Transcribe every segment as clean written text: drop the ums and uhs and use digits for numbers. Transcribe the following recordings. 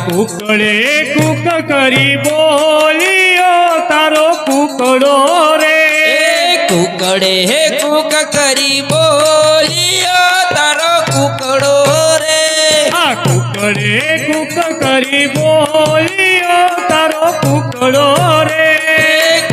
કુકડે Cook કરી બોલ્યો તારો કુકડો રે કુકડે કુક કરી બોલ્યો તારો કુકડો રે આ કુકડે કુક કરી બોલ્યો તારો કુકડો રે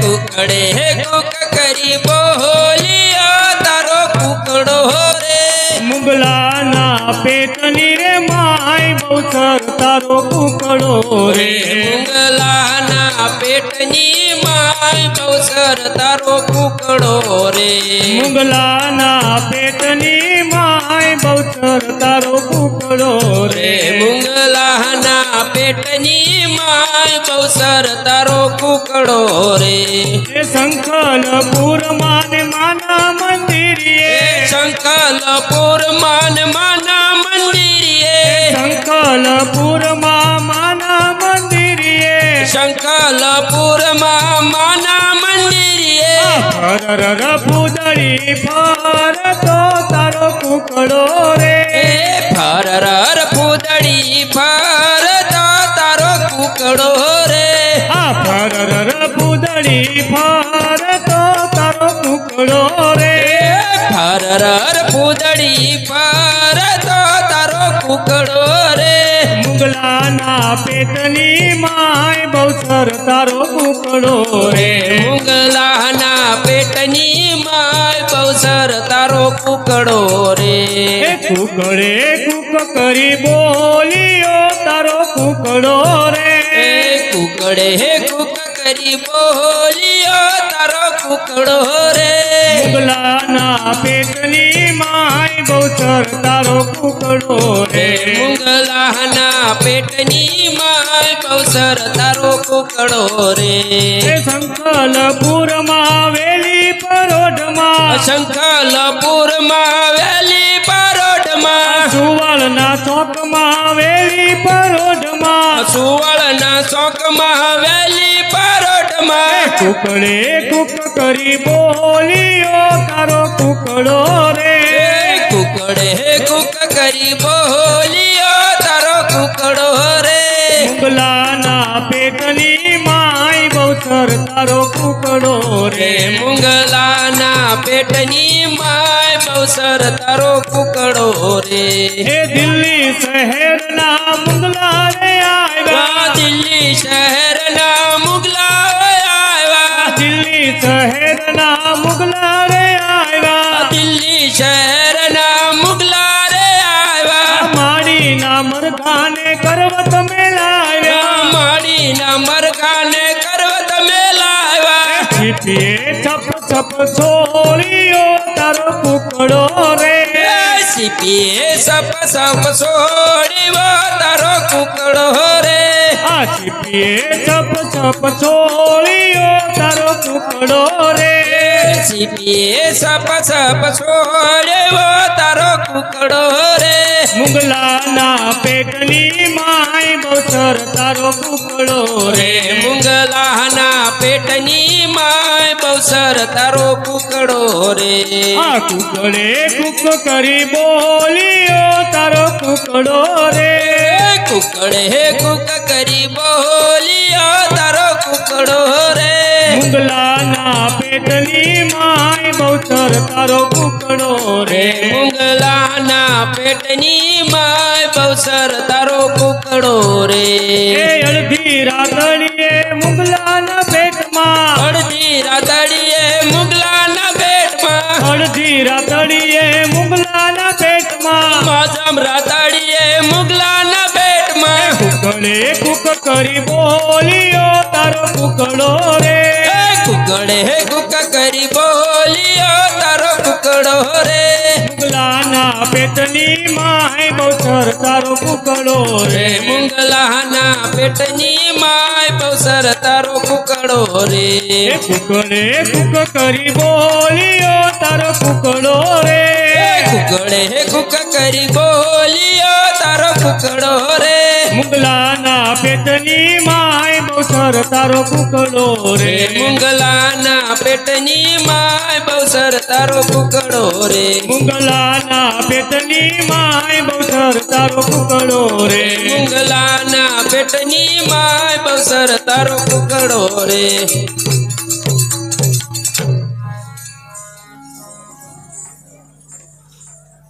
કુકડે કુક કરી બોલ્યો તારો કુકડો રે મુગલાના પેટની રે માય બહુચર તારો કુકડો રે મુગલાના પેટની માય બહુચર તારો કુકડો રે મુગલાના પેટની માય બહુચર તારો કુકડો રે મુગલાના પેટની માય બહુચર તારો કુકડો રે એ સંકલપુર માન માના મંદિરે સંકલપુર માન માના મંદિરે સંકલપુર માના મંદિરે સંકલપુર માના મંદિરે હરર પૂદડી ફરતો તારો કુકડો રે ફરર પૂદડી ફરતો તારો કુકડો રે આ ફરર પૂદડી ફરતો તારો કુકડો રે ફરર પૂદડી ફરતો તારો કુકડો રે મુગલાના પેટની માય બહુચર તારો કુકડો રે મુગલાના પેટની માય બહુચર તારો કુકડો રે કુકડે કુક કરી બોલ્યો તારો કુકડો રે કુકડે કુક કરી બોલ્યો તારો કુકડો રે મુગલાના પેટની માય બહુચર તારો કુકડો રે મુગલાના પેટની માય બહુચર તારો કુકડો રે સંકલપુરમાં વેલી પરોઢમાં સંકલપુરમાં વેલી પરોઢમાં સુવળના ચોકમાં વેલી પરોઢમાં સુવળના ચોકમાં વેલી પરોઢમાં કુકડે કુક કરી બોલ્યો તારો કુકડો રે કુકડે કુક કરી બોલ્યો તારો કુકડો રે મુગલાના પેટની માય બહુચર તારો કુકડો રે મુગલાના પેટની માય બહુચર તારો કુકડો રે એ દિલ્હી શહેરના મુગલા રે આવ્યા દિલ્હી શહેરના મુગલા આવ્યા દિલ્હી શહેરના મુગલા રે આવ્યા દિલ્હી શહેરના મુગલા રે આવ્યા માડીના મરઘાને કરવત મેલાવ્યા માડીના મરઘાને કરવત મેલાવ્યા છીપીએ છપ છપ છોડ્યો તારો કુકડો રે સીપીએ સપ સપ છોડ્યો તારો કુકડો રે આ છીપીએ છપ છપ છોડ્યો તારો કુકડો રે સીપીએ સપ સપ છોડ્યો તારો કુકડો રે મુગલાના પેટની માય બહુચર તારો કુકડો રે મુગલાના પેટની માય બહુચર તારો કુકડો રે આ કુકડે કુક કરી બોલ્યો તારો કુકડો રે કુકડે કુક કરી બોલ્યો તારો કુકડો રે મુગલાના પેટની માય બહુચર તારો કુકડો રે મુગલાના પેટની માય બહુચર તારો કુકડો રે એ અડધી રાતડીએ મુગલાના પેટમાં અડધી રાતડીએ મુગલાના પેટમાં અડધી રાતડીએ મુગલાના પેટમાં માજમ રાતડીએ મુગલાના પેટમાં કુકડે કુક કરી બોલ્યો તારો કુકડો રે કુકડે કુક કરી બોલ્યો તારો કુકડો રે મુગલાના પેટની માય બહુચર તારો કુકડો રે મુગલાના પેટની માય બહુચર તારો કુકડો રે કુકડે કુક કરી બોલ્યો તારો કુકડો રે કુકડે કુક કરી બોલ્યો તારો તારો કુકડો રે મુગલાના પેટની માય બહુસર તારો કુકડો રે મુંગલાના પેટની માય બહુસર તારો કુકડો રે મુગલાના પેટની માય બહુસર તારો કુકડો રે મુંગલાના પેટની માય બહુસર તારો કુકડો રે